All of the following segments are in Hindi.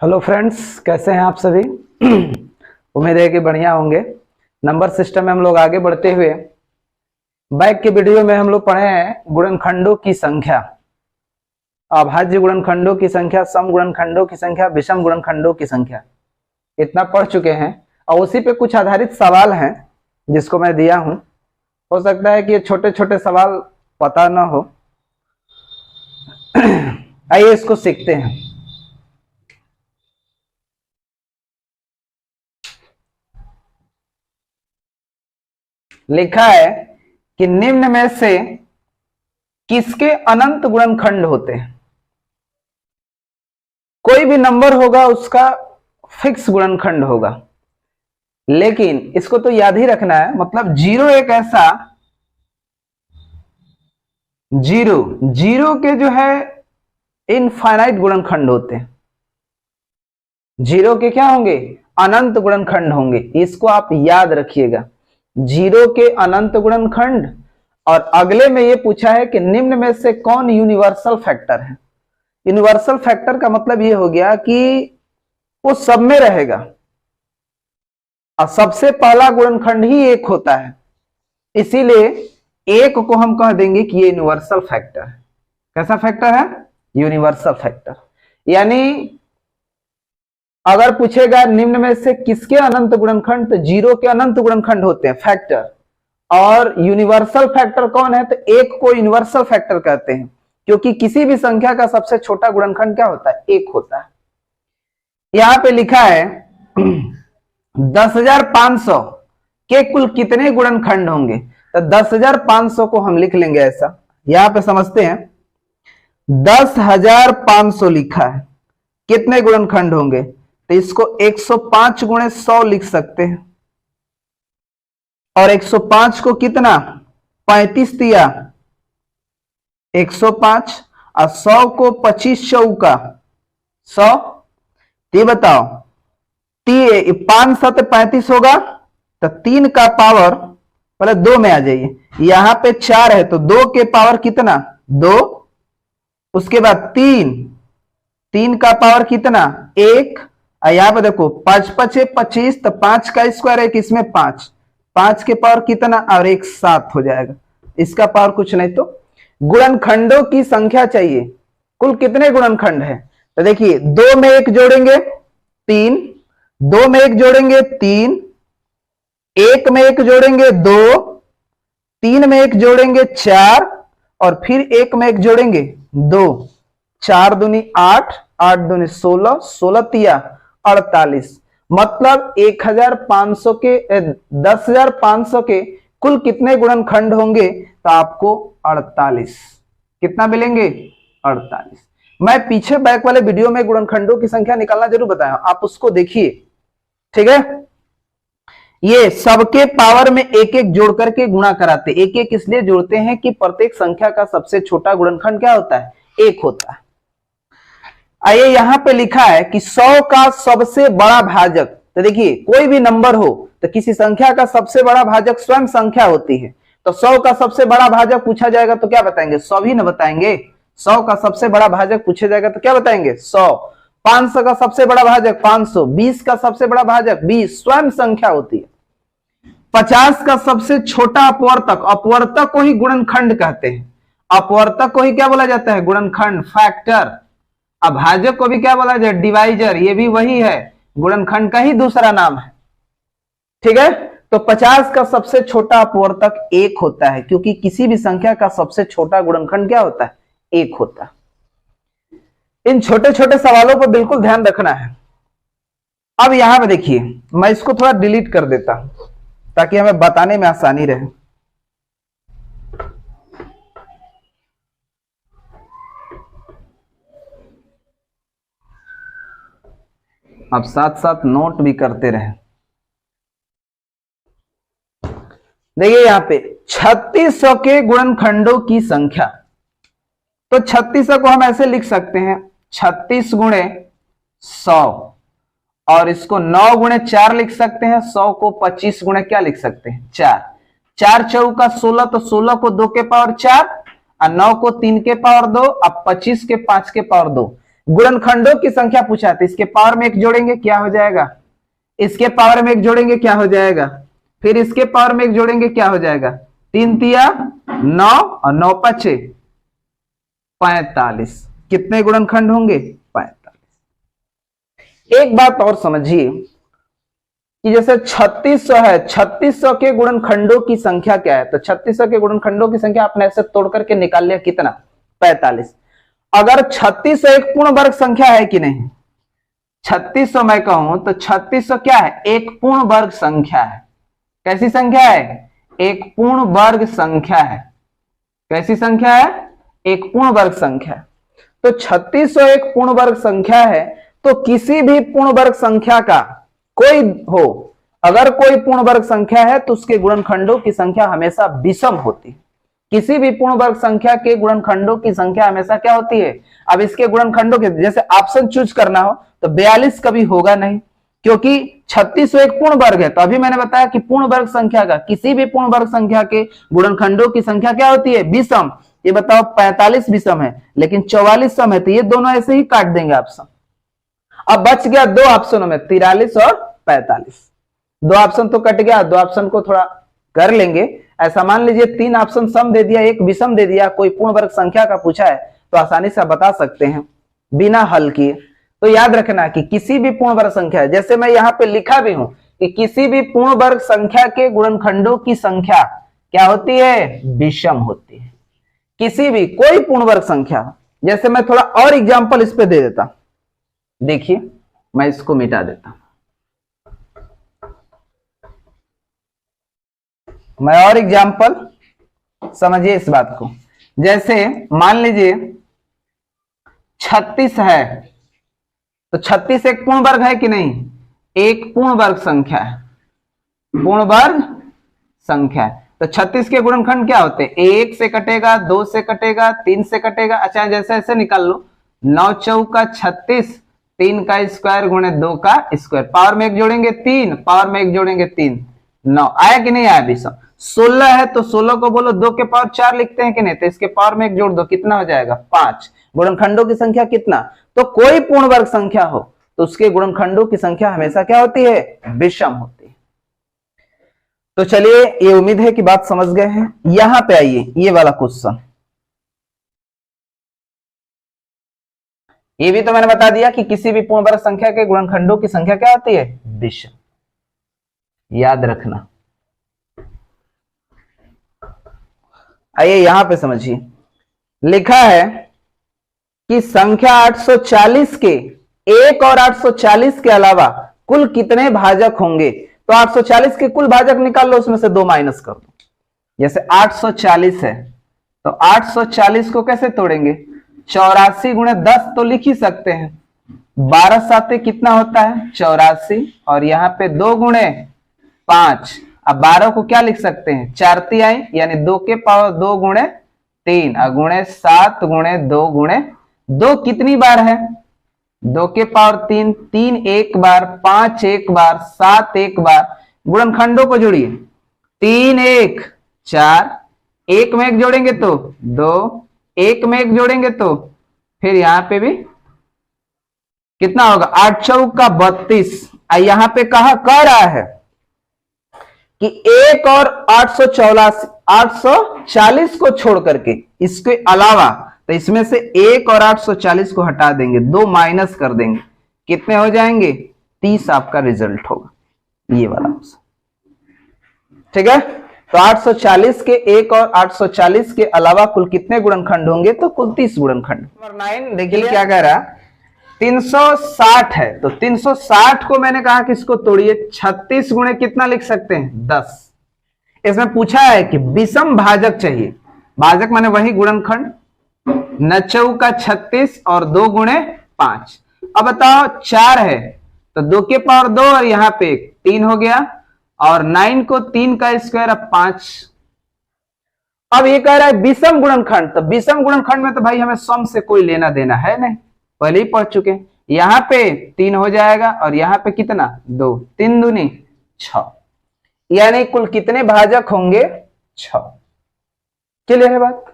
हेलो फ्रेंड्स, कैसे हैं आप सभी। उम्मीद है कि बढ़िया होंगे। नंबर सिस्टम में हम लोग आगे बढ़ते हुए बैक के वीडियो में हम लोग पढ़े हैं गुणनखंडों की संख्या, अभाज्य गुणनखंडों की संख्या, सम गुणनखंडों की संख्या, विषम गुणनखंडों की संख्या, इतना पढ़ चुके हैं। और उसी पे कुछ आधारित सवाल हैं जिसको मैं दिया हूं। हो सकता है कि ये छोटे छोटे सवाल पता ना हो। आइए इसको सीखते हैं। लिखा है कि निम्न में से किसके अनंत गुणनखंड होते हैं। कोई भी नंबर होगा उसका फिक्स गुणनखंड होगा, लेकिन इसको तो याद ही रखना है। मतलब जीरो एक ऐसा जीरो के जो है इनफाइनाइट गुणनखंड होते हैं। जीरो के क्या होंगे? अनंत गुणनखंड होंगे। इसको आप याद रखिएगा, जीरो के अनंत गुणनखंड। और अगले में ये पूछा है कि निम्न में से कौन यूनिवर्सल फैक्टर है। यूनिवर्सल फैक्टर का मतलब ये हो गया कि वो सब में रहेगा और सबसे पहला गुणनखंड ही एक होता है, इसीलिए एक को हम कह देंगे कि ये यूनिवर्सल फैक्टर है। कैसा फैक्टर है? Universal factor. यानी अगर पूछेगा निम्न में से किसके अनंत गुणनखंड, तो जीरो के अनंत गुणनखंड होते हैं फैक्टर। और यूनिवर्सल फैक्टर कौन है? तो एक को यूनिवर्सल फैक्टर कहते हैं, क्योंकि किसी भी संख्या का सबसे छोटा गुणनखंड क्या होता है? एक होता है। यहां पे लिखा है 10,500 के कुल कितने गुणनखंड होंगे। तो 10,500 को हम लिख लेंगे ऐसा। यहां पे समझते हैं 10,500 लिखा है, कितने गुणनखंड होंगे? तो इसको 105 गुणे 100 लिख सकते हैं। और 105 को कितना 35 दिया 105, और 100 को 25 चौका 100। ये बताओ 5 7 35 होगा, तो 3 का पावर पहले 2 में आ जाइए। यहां पे 4 है तो 2 के पावर कितना 2, उसके बाद 3 का पावर कितना 1। और यहां पे देखो 5 5 25, तो 5 का स्क्वायर है, इसमें 5 के पावर कितना और 1 7 हो जाएगा। इसका पावर कुछ नहीं। तो गुणनखंडों की संख्या चाहिए, कुल कितने गुणनखंड है। तो देखिए 2 में 1 जोड़ेंगे 3, 2 में 1 जोड़ेंगे 3, 1 में 1 जोड़ेंगे 2, 3 में 1 जोड़ेंगे 4, और फिर 1 में 1 जोड़ेंगे 2। 4 दूनी 8, 8 दूनी 16, 16 तिया 48। मतलब 1,500 के 10,500 के कुल कितने गुणनखंड होंगे? तो आपको 48 कितना मिलेंगे? 48। मैं पीछे बैक वाले वीडियो में गुणनखंडों की संख्या निकालना जरूर बताया, आप उसको देखिए, ठीक है। ये सबके पावर में एक एक जोड़ करके गुणा कराते। एक एक इसलिए जोड़ते हैं कि प्रत्येक संख्या का सबसे छोटा गुणनखंड क्या होता है? एक होता है। आइए यहां पे लिखा है कि 100 का सबसे बड़ा भाजक। तो देखिए कोई भी नंबर हो तो किसी संख्या का सबसे बड़ा भाजक स्वयं संख्या होती है। तो 100 का सबसे बड़ा भाजक पूछा जाएगा तो क्या बताएंगे? 100 ही ना बताएंगे। 100 का सबसे बड़ा भाजक पूछा जाएगा तो क्या बताएंगे? 100। 500 का सबसे बड़ा भाजक 500। 20 का सबसे बड़ा भाजक 20, स्वयं संख्या होती है। 50 का सबसे छोटा अपवर्तक, अपवर्तक को ही गुणनखंड कहते हैं। अपवर्तक को ही क्या बोला जाता है? गुणनखंड, फैक्टर। अभाजक को भी क्या बोला जाए? डिवाइजर। ये भी वही है, गुणनखंड का ही दूसरा नाम है, ठीक है। तो 50 का सबसे छोटा अपवर्तक 1 होता है, क्योंकि किसी भी संख्या का सबसे छोटा गुणनखंड क्या होता है? 1 होता है। इन छोटे छोटे सवालों पर बिल्कुल ध्यान रखना है। अब यहां पे देखिए, मैं इसको थोड़ा डिलीट कर देता हूं ताकि हमें बताने में आसानी रहे। आप साथ साथ नोट भी करते रहें। देखिए यहां पे 3600 के गुणनखंडों की संख्या। तो 3600 को हम ऐसे लिख सकते हैं 36 गुणे 100, और इसको 9 गुणे 4 लिख सकते हैं। 100 को 25 गुणे क्या लिख सकते हैं? 4। 4 चौका 16, तो 16 को 2 के पावर 4, और 9 को 3 के पावर 2, अब 25 के 5 के पावर 2। गुणनखंडों की संख्या पूछा है, तो इसके पावर में एक जोड़ेंगे क्या हो जाएगा, इसके पावर में एक जोड़ेंगे क्या हो जाएगा, फिर इसके पावर में एक जोड़ेंगे क्या हो जाएगा, 3 तिया 9 और 9 5 45। कितने गुणनखंड होंगे, 45। एक बात और समझिए कि जैसे 3600 है, 3600 के गुणनखंडों की संख्या क्या है, तो 3600 के गुणनखंडों की संख्या आपने ऐसे तोड़ करके निकाल लिया कितना, 45। अगर 3600 एक पूर्ण वर्ग संख्या है कि नहीं, 3600 मैं कहूं तो 3600 क्या है, एक पूर्ण वर्ग संख्या है। कैसी संख्या है, एक पूर्ण वर्ग संख्या है। कैसी संख्या है, एक पूर्ण वर्ग संख्या। तो 3600 एक पूर्ण वर्ग संख्या है, तो किसी भी पूर्ण वर्ग संख्या का कोई हो, अगर कोई पूर्ण वर्ग संख्या है तो उसके गुणनखंडों की संख्या हमेशा विषम होती है। किसी भी पूर्ण वर्ग संख्या के गुणनखंडों की संख्या हमेशा क्या होती है, अब इसके गुणनखंडों के जैसे ऑप्शन चूज करना हो तो 42 कभी होगा नहीं, क्योंकि 3600 एक पूर्ण वर्ग है। तो अभी मैंने बताया कि पूर्ण वर्ग संख्या का, किसी भी पूर्ण वर्ग संख्या के गुणनखंडों की संख्या क्या होती है, विषम। ये बताओ 45 विषम है लेकिन 44 सम है, तो ये दोनों ऐसे ही काट देंगे ऑप्शन। अब बच गया दो ऑप्शनों में 43 और 45। दो ऑप्शन तो कट गया, दो ऑप्शन को थोड़ा कर लेंगे। ऐसा मान लीजिए 3 ऑप्शन सम दे दिया, एक विषम दे दिया, कोई पूर्ण वर्ग संख्या का पूछा है तो आसानी से बता सकते हैं बिना हल किए। तो याद रखना कि किसी भी पूर्ण वर्ग संख्या, जैसे मैं यहां पे लिखा भी हूं कि किसी भी पूर्ण वर्ग संख्या के गुणनखंडों की संख्या क्या होती है, विषम होती है। किसी भी कोई पूर्ण वर्ग संख्या, जैसे मैं थोड़ा और एग्जांपल इस पे दे देता, देखिए मैं इसको मिटा देता हूं, मैं और एग्जांपल समझिए इस बात को। जैसे मान लीजिए 36 है, तो 36 एक पूर्ण वर्ग है कि नहीं, एक पूर्ण वर्ग संख्या है, पूर्ण वर्ग संख्या है। तो 36 के गुणनखंड क्या होते हैं, 1 से कटेगा, 2 से कटेगा, 3 से कटेगा। अच्छा जैसे ऐसे निकाल लो, 9 चौका 36, 3 का स्क्वायर गुणे 2 का स्क्वायर, पावर में एक जोड़ेंगे 3, पावर में एक जोड़ेंगे 3, 9। आया कि नहीं आया विषम। 16 है तो 16 को बोलो 2 के पावर 4 लिखते हैं कि नहीं, तो इसके पावर में एक जोड़ दो, कितना हो जाएगा 5। गुणनखंडों की संख्या कितना, तो कोई पूर्ण वर्ग संख्या हो तो उसके गुणनखंडों की संख्या हमेशा क्या होती है, विषम होती है। तो चलिए, ये उम्मीद है कि बात समझ गए हैं। यहां पे आइए, ये वाला क्वेश्चन, ये भी तो मैंने बता दिया कि किसी भी पूर्ण वर्ग संख्या के गुणनखंडों की संख्या क्या होती है, विषम। याद रखना। आइए यहां पे समझिए, लिखा है कि संख्या 840 के 1 और 840 के अलावा कुल कितने भाजक होंगे। तो 840 के कुल भाजक निकाल लो, उसमें से 2 माइनस कर दो। जैसे 840 है तो 840 को कैसे तोड़ेंगे, 84 गुणे 10 तो लिख ही सकते हैं, 12 साते कितना होता है 84, और यहाँ पे 2 गुणे 5। अब 12 को क्या लिख सकते हैं, 4 तिहाई यानी 2 के पावर 2 गुणे 3 और गुणे 7 गुणे 2 गुणे 2 कितनी बार है, 2 के पावर 3, 3 एक बार, 5 एक बार, 7 एक बार। गुणनखंडों को जोड़िए, 3 1 4, एक में एक जोड़ेंगे तो 2, एक में एक जोड़ेंगे तो फिर यहां पे भी कितना होगा, 8 चौका 32। यहां पे कहा कह रहा है कि 1 और 840 को छोड़ करके इसके अलावा, तो इसमें से 1 और 840 को हटा देंगे, 2 माइनस कर देंगे, कितने हो जाएंगे 30 आपका रिजल्ट होगा, ये वाला। ठीक है, तो 840 के 1 और 840 के अलावा कुल कितने गुणनखंड होंगे, तो कुल 30 गुणनखंड। नंबर 9 देखिए क्या कह रहा, 360 है तो 360 को मैंने कहा कि इसको तोड़िए, 36 गुणे कितना लिख सकते हैं 10। इसमें पूछा है कि विषम भाजक चाहिए, भाजक माने वही गुणनखंड, 9 का 36 और 2 गुणे 5। अब बताओ 4 है तो 2 के पावर 2 और यहां पे 3 हो गया, और 9 को 3 का स्क्वायर अब 5। अब ये कह रहा है विषम गुणनखंड, तो विषम गुणनखंड में तो भाई हमें सम से कोई लेना देना है नहीं, पहले ही पढ़ चुके। यहां पे 3 हो जाएगा और यहां पे कितना 2, 3 दूनी 6, यानी कुल कितने भाजक होंगे 6। क्लियर है बात।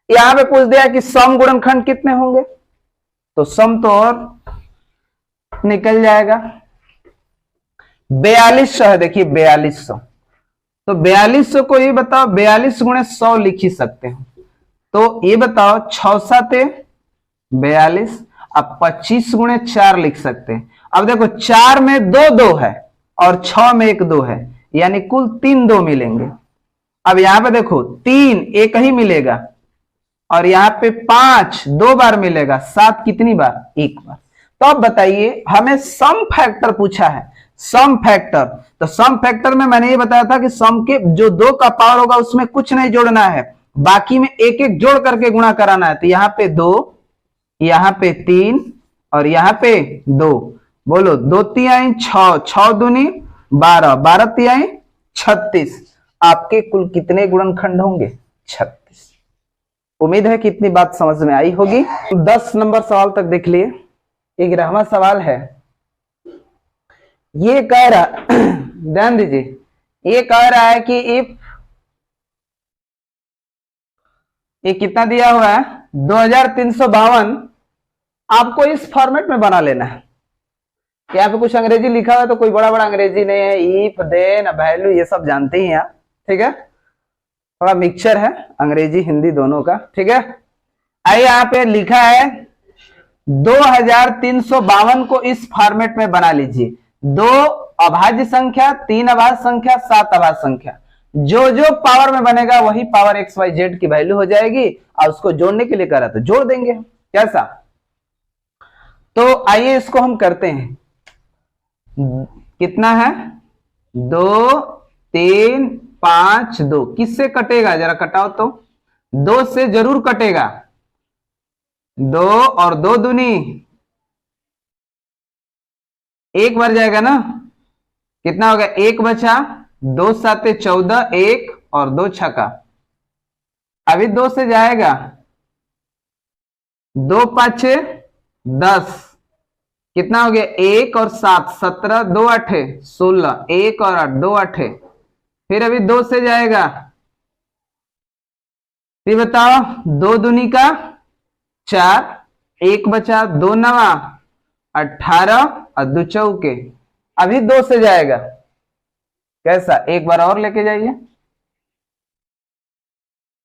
यहां पे पूछ दिया कि सम गुणनखंड कितने होंगे, तो सम तो और निकल जाएगा। 4200 है, देखिए 4200, तो 4200 को ये बताओ 42 गुणे 100 लिख ही सकते हो, तो ये बताओ 6 7 42, अब 25 गुणे 4 लिख सकते हैं। अब देखो 4 में 2 2 है और 6 में 1 2 है, यानी कुल 3 2 मिलेंगे। अब यहां पे देखो 3 एक ही मिलेगा और यहां पे 5 2 बार मिलेगा, 7 कितनी बार? 1 बार। तो अब बताइए, हमें सम फैक्टर पूछा है, सम फैक्टर। तो सम फैक्टर में मैंने ये बताया था कि सम के जो 2 का पावर होगा उसमें कुछ नहीं जोड़ना है, बाकी में एक एक जोड़ करके गुणा कराना है। तो यहां पे 2, यहां पे 3 और यहां पे 2। बोलो 2 तिहाई 6, 6 दूनी 12, 12 तिहाई 36। आपके कुल कितने गुणनखंड होंगे? 36। उम्मीद है कि इतनी बात समझ में आई होगी। 10 नंबर सवाल तक देख लिए। 11वां सवाल है, ये कह रहा ध्यान दीजिए, ये कह रहा है कि इफ ये कितना दिया हुआ है 2352, आपको इस फॉर्मेट में बना लेना है। यहाँ पे कुछ अंग्रेजी लिखा हुआ है तो कोई बड़ा बड़ा अंग्रेजी नहीं है, इफ देन वैल्यू ये सब जानते ही आप, ठीक है, थोड़ा मिक्सचर है अंग्रेजी हिंदी दोनों का, ठीक है। आइए यहाँ पे लिखा है 2352 को इस फॉर्मेट में बना लीजिए। 2 अभाज्य संख्या, 3 अभाज्य संख्या, 7 अभाज्य संख्या, जो जो पावर में बनेगा वही पावर एक्स वाई जेड की वैल्यू हो जाएगी, और उसको जोड़ने के लिए करा तो जोड़ देंगे, कैसा? तो आइए इसको हम करते हैं। कितना है? 2 3 5 2, किससे कटेगा जरा कटाओ तो? 2 से जरूर कटेगा, 2 और 2 दूनी 1 बार जाएगा ना, कितना हो गया? 1 बचा, 2 7 14, 1 और 2 छक्का, अभी 2 से जाएगा, 2 5 10, कितना हो गया? 1 और 7 17, 2 8 16, 1 और 8 2 8, फिर अभी 2 से जाएगा, फिर बताओ 2 दूनी का 4, 1 बचा, 2 9 18 और 2 चौके, अभी 2 से जाएगा, कैसा? एक बार और लेके जाइए,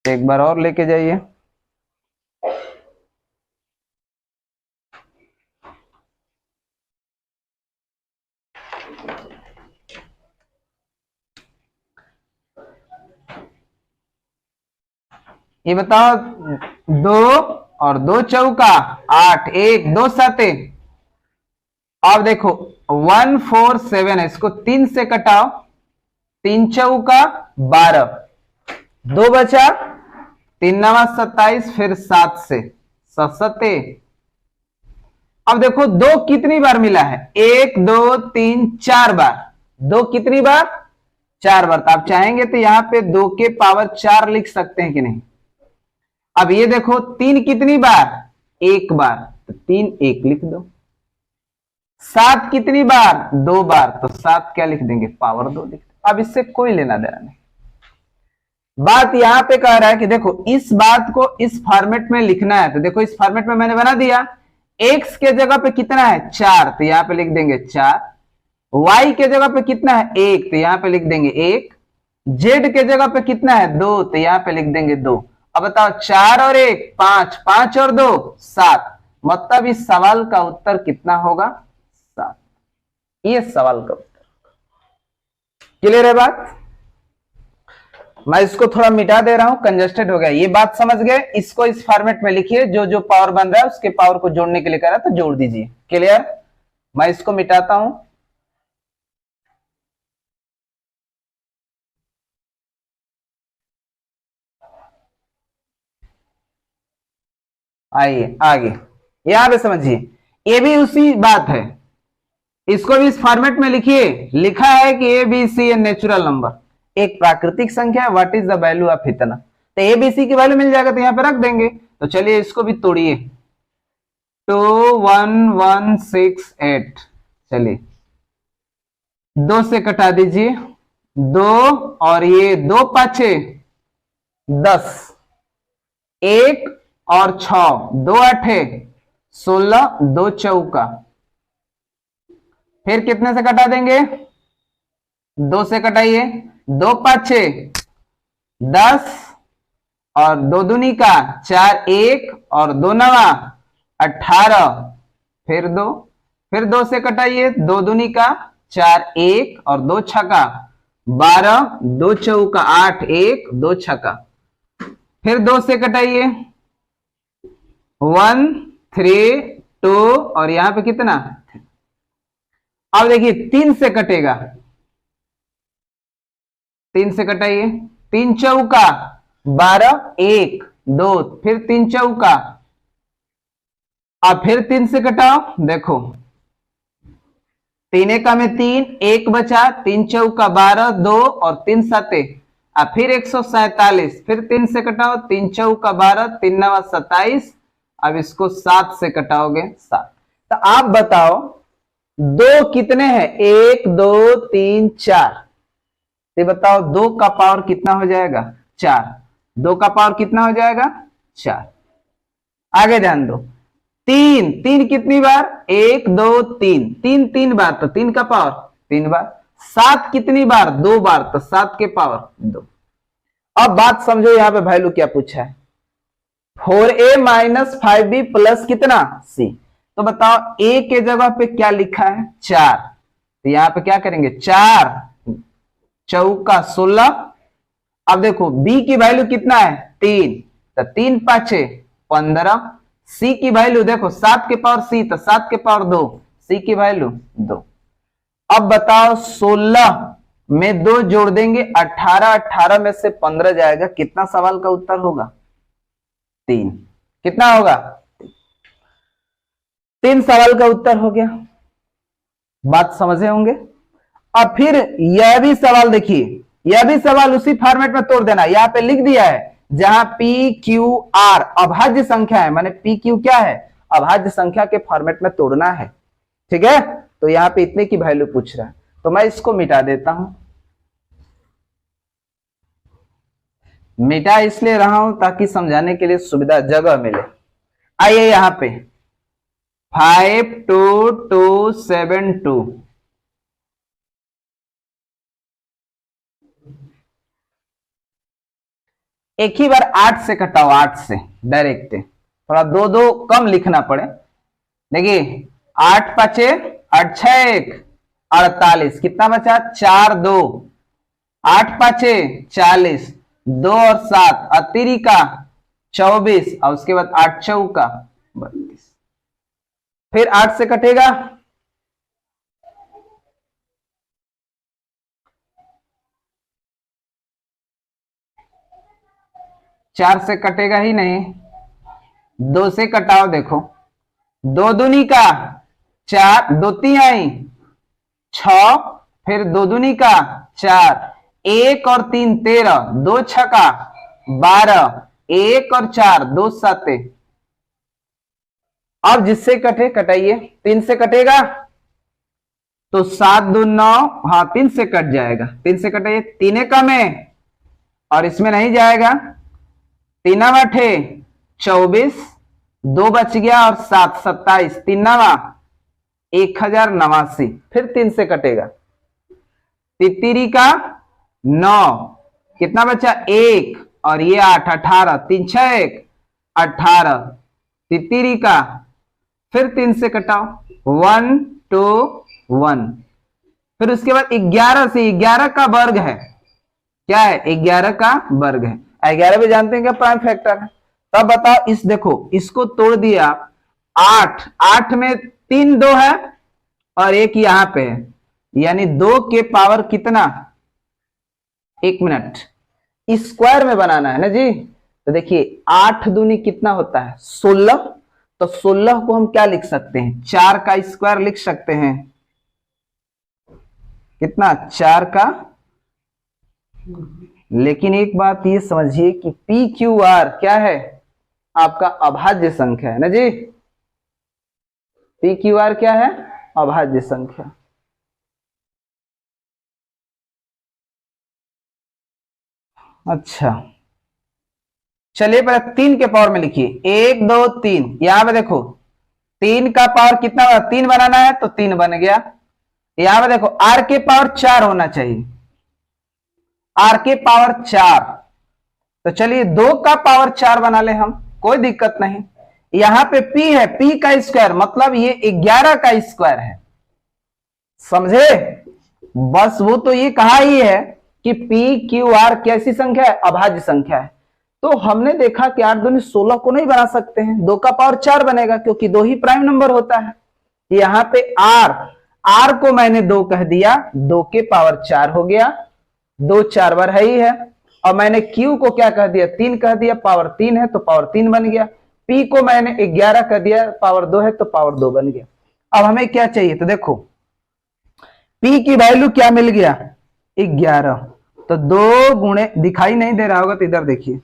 एक बार और लेके जाइए, ये बताओ 2 और 2 चौका 8, 1 2 7, अब देखो 1 4 7 है, इसको 3 से कटाओ, 3 चौका 12, 2 बचा, 3 9 27, फिर 7 से 7 अब देखो 2 कितनी बार मिला है? 1 2 3 4 बार, 2 कितनी बार? 4 बार। तो आप चाहेंगे तो यहां पे 2 के पावर 4 लिख सकते हैं कि नहीं? अब ये देखो 3 कितनी बार? 1 बार, तो 3 1 लिख दो। 7 कितनी बार? 2 बार, तो 7 क्या लिख देंगे? पावर 2 लिख दो। अब इससे कोई लेना देना नहीं। बात यहां पे कह रहा है कि देखो इस बात को इस फॉर्मेट में लिखना है, तो देखो इस फॉर्मेट में मैंने बना दिया। x के जगह पे कितना है? 4, तो यहां पे लिख देंगे 4। y के जगह पे कितना है? 1, तो यहां पे लिख देंगे 1। z के जगह पे कितना है? 2, तो यहां पे लिख देंगे 2। अब बताओ 4 और 1 5, 5 और 2 7, मतलब इस सवाल का उत्तर कितना होगा? 7। ये सवाल का उत्तर। क्लियर है बात? मैं इसको थोड़ा मिटा दे रहा हूं, कंजस्टेड हो गया। ये बात समझ गए? इसको इस फॉर्मेट में लिखिए, जो जो पावर बन रहा है उसके पावर को जोड़ने के लिए कह रहा है तो जोड़ दीजिए। क्लियर? मैं इसको मिटाता हूं। आइए आगे, यहां पे समझिए, ये भी उसी बात है, इसको भी इस फॉर्मेट में लिखिए। लिखा है कि A B C a natural number, एक प्राकृतिक संख्या है, what is the value of इतना, तो ए बी सी की वैल्यू मिल जाएगा, तो यहां पे रख देंगे। तो चलिए इसको भी तोड़िए, 2 1 1 6 8, चलिए 2 से कटा दीजिए, 2 और ये 2 5 10, 1 और 6 2 8 16, 2 चौका, फिर कितने से कटा देंगे? 2 से कटाइए, 2 5 6 10 और 2 दूनी का 4 1 और 2 नवा 18, फिर 2, फिर 2 से कटाइए, 2 दूनी का 4 1 और 2 छका 12, 2 चौका 8 1 2 छका, फिर 2 से कटाइए, 1 3 2 और यहां पे कितना? अब देखिए 3 से कटेगा, 3 से कटाइए, 3 चौका 12 1 2, फिर 3 चौका, अब फिर 3 से कटाओ, देखो 3 एका में 3, 1 बचा, 3 चौका 12 2 और 3 7, अब फिर 147, फिर 3 से कटाओ, 3 चौका 12 3 नवा 27, अब इसको 7 से कटाओगे 7। तो आप बताओ दो कितने हैं? 1 2 3 4, ये बताओ 2 का पावर कितना हो जाएगा? 4। 2 का पावर कितना हो जाएगा? 4। आगे ध्यान दो, 3 3 कितनी बार? 1 2 3, 3 3 बार तो 3 का पावर 3 बार। 7 कितनी बार? 2 बार तो 7 के पावर 2। अब बात समझो, यहां पे वैल्यू क्या पूछा है? 4a माइनस 5b प्लस कितना? c। तो बताओ a के जगह पे क्या लिखा है? 4। तो यहां पे क्या करेंगे? 4 चौका 16। अब देखो b की वैल्यू कितना है? 3, तो 3 5 15। c की वैल्यू देखो 7 के पावर c, तो 7 के पावर 2, c की वैल्यू 2। अब बताओ 16 में 2 जोड़ देंगे 18, 18 में से 15 जाएगा, कितना सवाल का उत्तर होगा? 3। कितना होगा? 3 सवाल का उत्तर हो गया। बात समझे होंगे। अब फिर यह भी सवाल देखिए, यह भी सवाल उसी फॉर्मेट में तोड़ देना। यहां पे लिख दिया है जहां पी क्यू आर अभाज्य संख्या है, माने पी क्यू क्या है? अभाज्य संख्या के फॉर्मेट में तोड़ना है। ठीक है, तो यहां पे इतने की वैल्यू पूछ रहा है, तो मैं इसको मिटा देता हूं। मिटा इसलिए रहा हूं ताकि समझाने के लिए सुविधा जगह मिले। आइए यहां पे 5 2 2 7 2, एक ही बार 8 से कटाओ, 8 से डायरेक्ट, थोड़ा 2 2 कम लिखना पड़े। देखिए 8 5 8 6 48, कितना बचा? 4 2, 8 5 40, 2 और 7 अतिरी का 24, और उसके बाद 8 चौका 32, फिर 8 से कटेगा, चार से कटेगा ही नहीं, 2 से कटाओ, देखो 2 दूनी का 4, 2 3 आई 6, फिर 2 दूनी का 4, 1 और 3 13, 2 छका 12, 1 और 4 2 7। अब जिससे कटे कटाइए, 3 से कटेगा तो 7 2 9, हाँ 3 से कट जाएगा, 3 से कटाइए, 3 का में और इसमें नहीं जाएगा, 3 8 24, 2 बच गया और 7 27, 3 1089, फिर 3 से कटेगा, तितिरी का 9, कितना बचा? 1 और ये 8 18, 3 6 18, तितिरी का, फिर 3 से कटाओ, 1 2 1, फिर उसके बाद 11 से, 11 का वर्ग है, क्या है? 11 का वर्ग है। 11 भी जानते हैं क्या? प्राइम फैक्टर है। तब बताओ इस, देखो इसको तोड़ दिया, 8 8 में 3 2 है और एक यहां पे है, यानी 2 के पावर कितना? 1 मिनट, स्क्वायर में बनाना है ना जी। तो देखिए 8 दूनी कितना होता है? 16, तो 16 को हम क्या लिख सकते हैं? 4 का स्क्वायर लिख सकते हैं, कितना? 4 का। लेकिन एक बात ये समझिए कि पी क्यू आर क्या है? आपका अभाज्य संख्या है ना जी। पी क्यू आर क्या है? अभाज्य संख्या। अच्छा चलिए पहले 3 के पावर में लिखिए, 1 2 3, यहां पे देखो 3 का पावर कितना, 3 बनाना है तो 3 बन गया। यहां पर देखो r के पावर 4 होना चाहिए, r के पावर 4, तो चलिए 2 का पावर 4 बना ले हम, कोई दिक्कत नहीं। यहां पे p है, p का स्क्वायर मतलब ये 11 का स्क्वायर है, समझे। बस वो तो ये कहा ही है कि p q r कैसी संख्या है, अभाज्य संख्या है। तो हमने देखा कि 8 दूनी 16 को नहीं बना सकते हैं, 2 का पावर 4 बनेगा क्योंकि 2 ही प्राइम नंबर होता है। यहां पे r को मैंने 2 कह दिया, 2 के पावर 4 हो गया, 2 4 बार है ही है। और मैंने q को क्या कह दिया, 3 कह दिया, पावर 3 है तो पावर 3 बन गया। p को मैंने 11 कह दिया, पावर 2 है तो पावर 2 बन गया। अब हमें क्या चाहिए, तो देखो p की वैल्यू क्या मिल गया, 11, तो 2 गुणे, दिखाई नहीं दे रहा होगा तो इधर देखिए,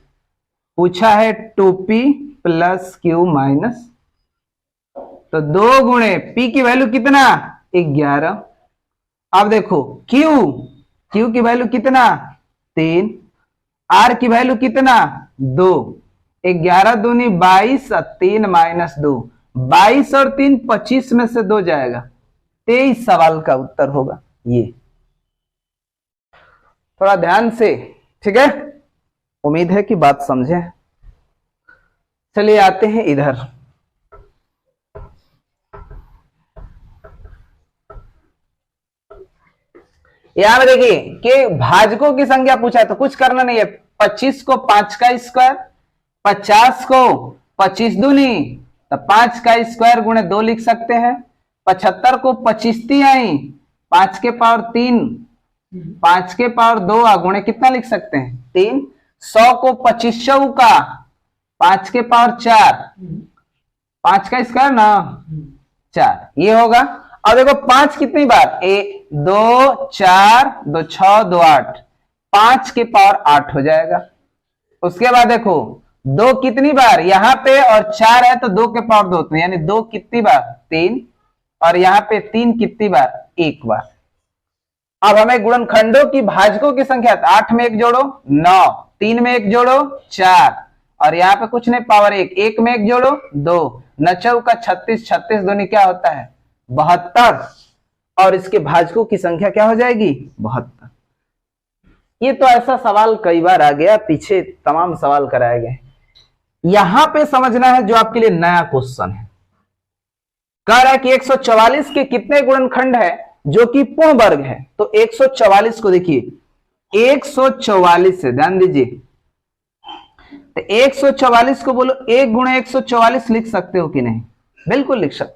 पूछा है 2p प्लस q माइनस, तो 2 गुणे p की वैल्यू कितना, 11। अब देखो q की वैल्यू कितना, 3, r की वैल्यू कितना, 2, 11 दूनी 22, 3 माइनस 2, 22 और 3 25 में से 2 जाएगा, 23 सवाल का उत्तर होगा ये। थोड़ा ध्यान से, ठीक है, उम्मीद है कि बात समझे। चलिए आते हैं इधर, यहां पे देखिए कि भाजकों की संख्या पूछा है तो कुछ करना नहीं है, 25 को 5 का स्क्वायर, 50 को 25 दूनी तो 5 का स्क्वायर गुणे 2 लिख सकते हैं, 75 को 25 तिहाई 5 के पावर 3, 5 के पावर 2 गुणे कितना लिख सकते हैं, 3, 100 को 25 का 5 के पावर 4, 5 का स्क्वायर ना 4, ये होगा। और देखो 5 कितनी बार, 2 4 2 6 2 8, 5 के पावर 8 हो जाएगा। उसके बाद देखो 2 कितनी बार, यहां पे और 4 है तो 2 के पावर 2, यानी 2 कितनी बार, 3, और यहां पे 3 कितनी बार, 1 बार। अब हमें गुणनखंडों की भाजकों की संख्या, 8 में 1 जोड़ो 9, 3 में 1 जोड़ो 4, और यहाँ पे कुछ नहीं, पावर 1, 1 में 1 जोड़ो 2, 9 चौका 36, 36 दूनी क्या होता है, 72, और इसके भाजकों की संख्या क्या हो जाएगी, 72। ये तो ऐसा सवाल कई बार आ गया, पीछे तमाम सवाल कराए गए, यहां पे समझना है जो आपके लिए नया क्वेश्चन है। कह रहा है कि 144 के कितने गुणनखंड है जो कि पूर्ण वर्ग है, तो 144 को देखिए, 144 से ध्यान दीजिए, तो 144 को बोलो 1 गुणे 144 लिख सकते हो कि नहीं, बिल्कुल लिख सकते।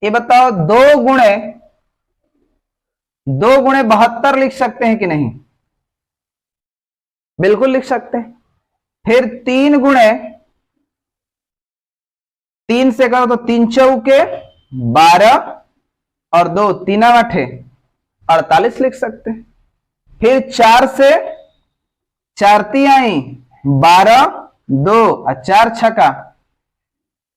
ये बताओ 2 गुणे 72 लिख सकते हैं कि नहीं, बिल्कुल लिख सकते हैं। फिर 3 गुणे 3 से करो तो 3 चौके 12 और 2 3 8 48 लिख सकते हैं। फिर 4 से 4 तिहाई 12 2 और 4 छका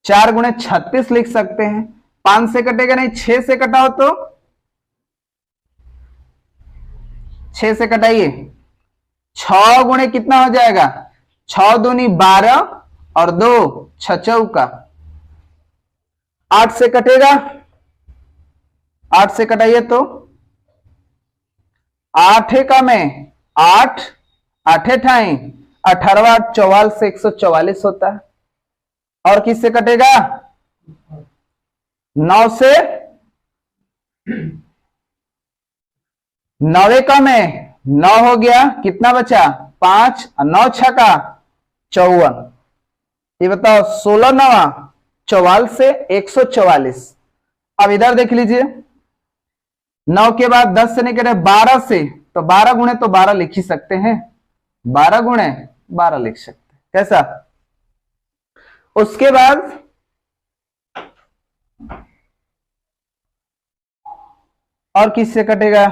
4 गुणे 36 लिख सकते हैं। 5 से कटेगा नहीं, 6 से कटाओ तो 6 से कटाइए, 6 गुणे कितना हो जाएगा, 6 दूनी 12 और 2 6 चौका 8 से कटेगा, 8 से कटाइए तो 8 का में 8 8 अठाई 18 44 से 144 होता है। और किससे कटेगा, 9 से 9 का में 9 हो गया, कितना बचा 5 और 9 छका 54। ये बताओ 16 9 44 से 144। अब इधर देख लीजिए, 9 के बाद 10 से नहीं करे 12 से, तो 12 गुणे तो 12 लिख ही सकते हैं, 12 गुणे 12 लिख सकते हैं, कैसा। उसके बाद और किससे कटेगा,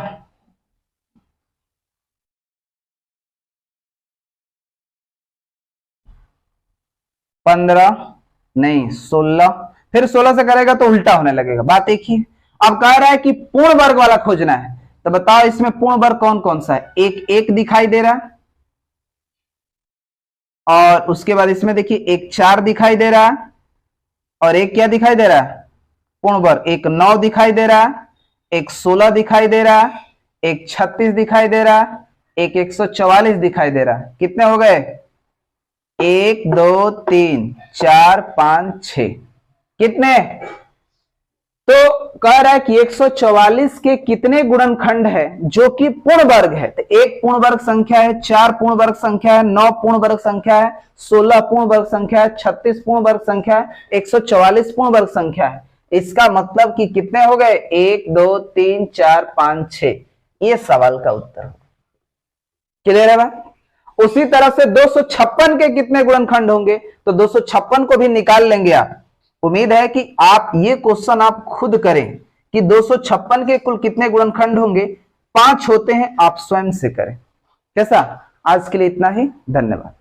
पंद्रह नहीं 16, फिर 16 से करेगा तो उल्टा होने लगेगा, बात एक ही। अब कह रहा है कि पूर्ण वर्ग वाला खोजना है, तो बताओ इसमें पूर्ण वर्ग कौन कौन सा है, एक दिखाई दे रहा है, और उसके बाद इसमें देखिए 1 4 दिखाई दे रहा है, और एक क्या दिखाई दे रहा है, पूर्ण वर्ग। एक 9 दिखाई दे रहा, एक 16 दिखाई दे रहा, एक 36 दिखाई दे रहा, एक 144 दिखाई दे रहा। कितने हो गए? 1 2 3 4 5 6। कितने? तो कह रहा है कि 144 के कितने गुणनखंड है जो कि पूर्ण वर्ग है। तो एक पूर्ण वर्ग संख्या है, 4 पूर्ण वर्ग संख्या है, 9 पूर्ण वर्ग संख्या है, 16 पूर्ण वर्ग संख्या है, 36 पूर्ण वर्ग संख्या है, 144 पूर्ण वर्ग संख्या है। इसका मतलब कि कितने हो गए? 1 2 3 4 5 6। ये सवाल का उत्तर। क्लियर है बात? उसी तरह से 256 के कितने गुणनखंड होंगे, तो 256 को भी निकाल लेंगे आप। उम्मीद है कि आप ये क्वेश्चन आप खुद करें कि 256 के कुल कितने गुणनखंड होंगे। 5 होते हैं, आप स्वयं से करें। कैसा? आज के लिए इतना ही, धन्यवाद।